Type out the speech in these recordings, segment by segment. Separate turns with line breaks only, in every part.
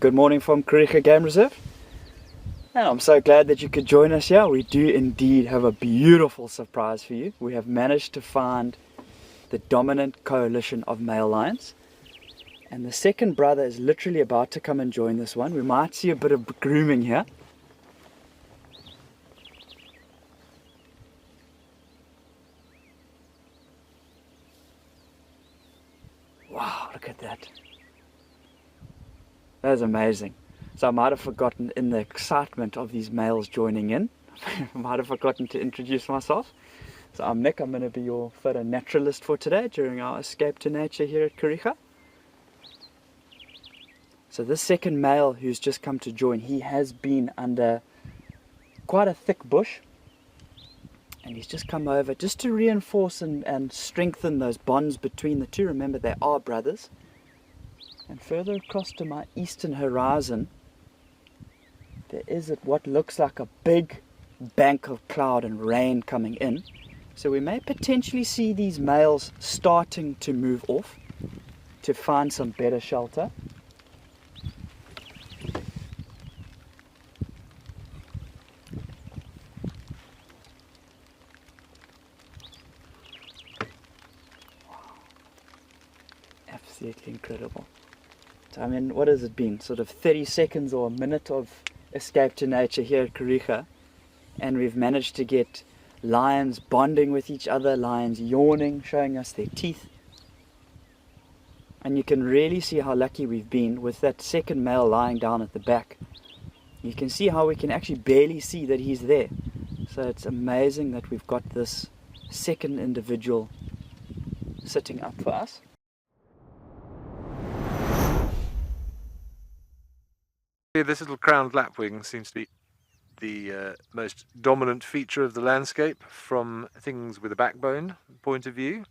Good morning from Kariega Game Reserve. And I'm so glad that you could join us here. We do indeed have a beautiful surprise for you. We have managed to find the dominant coalition of male lions. And the second brother is literally about to come and join this one. We might see a bit of grooming here. Wow, look at that. That is amazing. So I might have forgotten, in the excitement of these males joining in, I might have forgotten to introduce myself. So I'm Nick, I'm going to be your photo naturalist for today during our escape to nature here at Kariega. So this second male who's just come to join, he has been under quite a thick bush. And he's just come over just to reinforce and strengthen those bonds between the two. Remember, they are brothers. And further across to my eastern horizon, there is what looks like a big bank of cloud and rain coming in. So we may potentially see these males starting to move off to find some better shelter. Absolutely incredible. So, I mean, what has it been? Sort of 30 seconds or a minute of escape to nature here at Kariega, and we've managed to get lions bonding with each other, lions yawning, showing us their teeth. And you can really see how lucky we've been with that second male lying down at the back. You can see how we can actually barely see that he's there. So it's amazing that we've got this second individual sitting up for us.
This little crowned lapwing seems to be the most dominant feature of the landscape from things with a backbone point of view.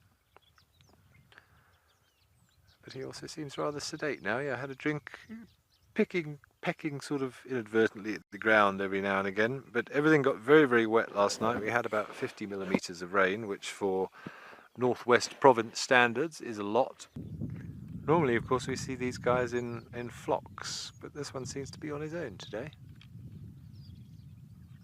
But he also seems rather sedate now. Yeah, I had a drink, pecking sort of inadvertently at the ground every now and again. But everything got very, very wet last night. We had about 50 millimeters of rain, which for Northwest Province standards is a lot. Normally, of course, we see these guys in flocks, but this one seems to be on his own today.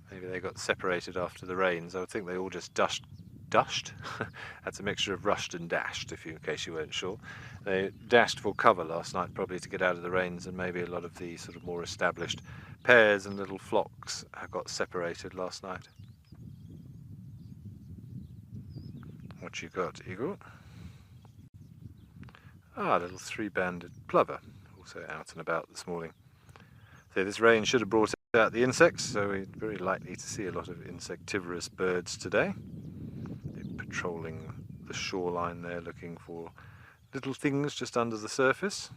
Maybe they got separated after the rains. I would think they all just dushed? That's a mixture of rushed and dashed, in case you weren't sure. They dashed for cover last night, probably to get out of the rains, and maybe a lot of the sort of more established pairs and little flocks got separated last night. What you got, Eagle? Ah, a little three-banded plover, also out and about this morning. So this rain should have brought out the insects, so we're very likely to see a lot of insectivorous birds today. They're patrolling the shoreline there, looking for little things just under the surface.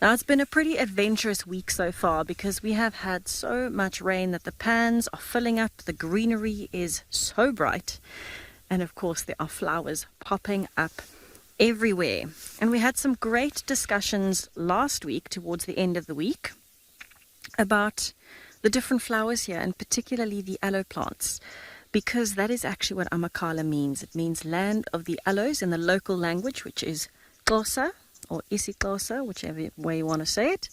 Now, it's been a pretty adventurous week so far because we have had so much rain that the pans are filling up, the greenery is so bright, and of course there are flowers popping up everywhere. And we had some great discussions last week towards the end of the week about the different flowers here, and particularly the aloe plants, because that is actually what Amakhala means. It means land of the aloes in the local language, which is Xhosa, or isiXhosa, whichever way you want to say it.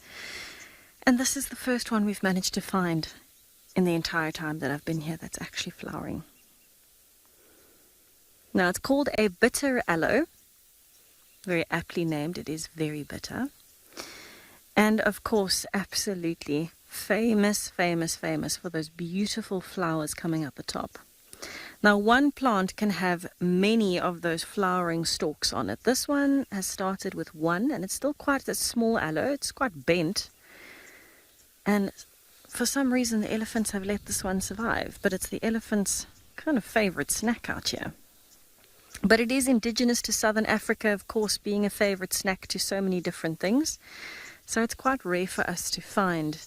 And this is the first one we've managed to find in the entire time that I've been here that's actually flowering. Now, it's called a bitter aloe, very aptly named. It is very bitter, and of course absolutely famous for those beautiful flowers coming up the top. Now, one plant can have many of those flowering stalks on it. This one has started with one, and it's still quite a small aloe. It's quite bent. And for some reason, the elephants have let this one survive. But it's the elephant's kind of favorite snack out here. But it is indigenous to southern Africa, of course, being a favorite snack to so many different things. So it's quite rare for us to find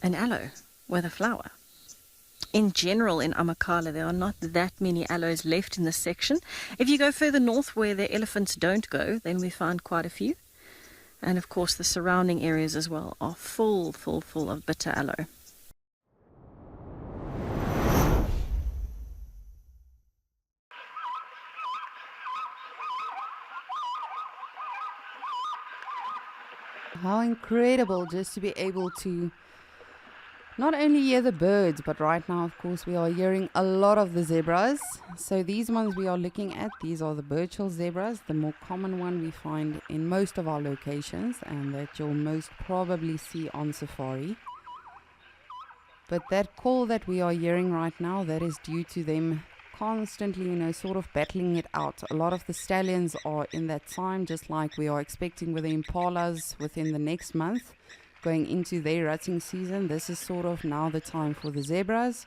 an aloe with a flower. In general, in Amakhala, there are not that many aloes left in this section. If you go further north where the elephants don't go, then we find quite a few. And of course, the surrounding areas as well are full of bitter aloe.
How incredible just to be able to not only hear the birds, but right now, of course, we are hearing a lot of the zebras. So these ones we are looking at, these are the Birchill zebras, the more common one we find in most of our locations and that you'll most probably see on safari. But that call that we are hearing right now, that is due to them constantly, sort of battling it out. A lot of the stallions are in that time, just like we are expecting with the impalas within the next month. Going into their rutting season, this is sort of now the time for the zebras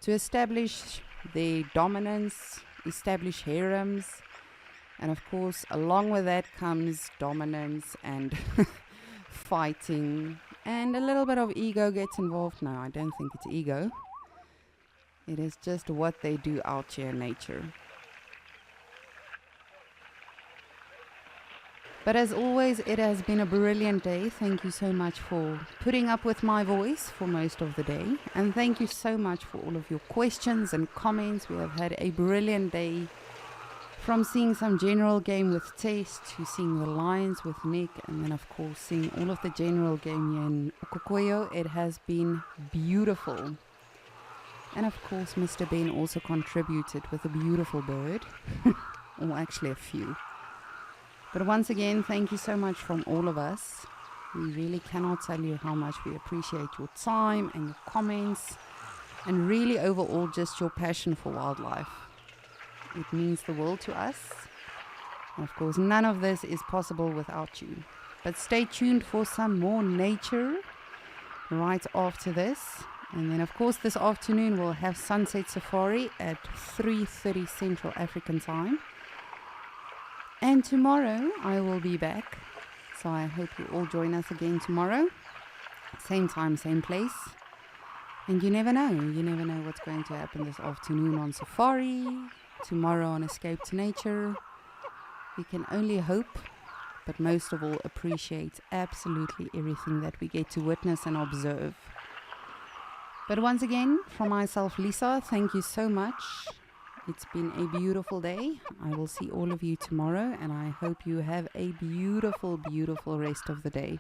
to establish their dominance, establish harems, and of course along with that comes dominance and fighting, and a little bit of ego gets involved. No, I don't think it's ego. It is just what they do out here in nature. But as always, it has been a brilliant day. Thank you so much for putting up with my voice for most of the day. And thank you so much for all of your questions and comments. We have had a brilliant day. From seeing some general game with Tess to seeing the lions with Nick, and then of course seeing all of the general game here in Ukokoyo. It has been beautiful. And of course Mr. Ben also contributed with a beautiful bird. Or actually a few. But once again, thank you so much from all of us. We really cannot tell you how much we appreciate your time and your comments, and really overall just your passion for wildlife. It means the world to us. And of course, none of this is possible without you. But stay tuned for some more nature right after this. And then of course this afternoon we'll have Sunset Safari at 3:30 Central African time. And tomorrow I will be back, so I hope you all join us again tomorrow. Same time, same place. And you never know what's going to happen this afternoon on safari, tomorrow on Escape to Nature. We can only hope, but most of all appreciate absolutely everything that we get to witness and observe. But once again, from myself, Lisa, thank you so much. It's been a beautiful day. I will see all of you tomorrow, and I hope you have a beautiful, beautiful rest of the day.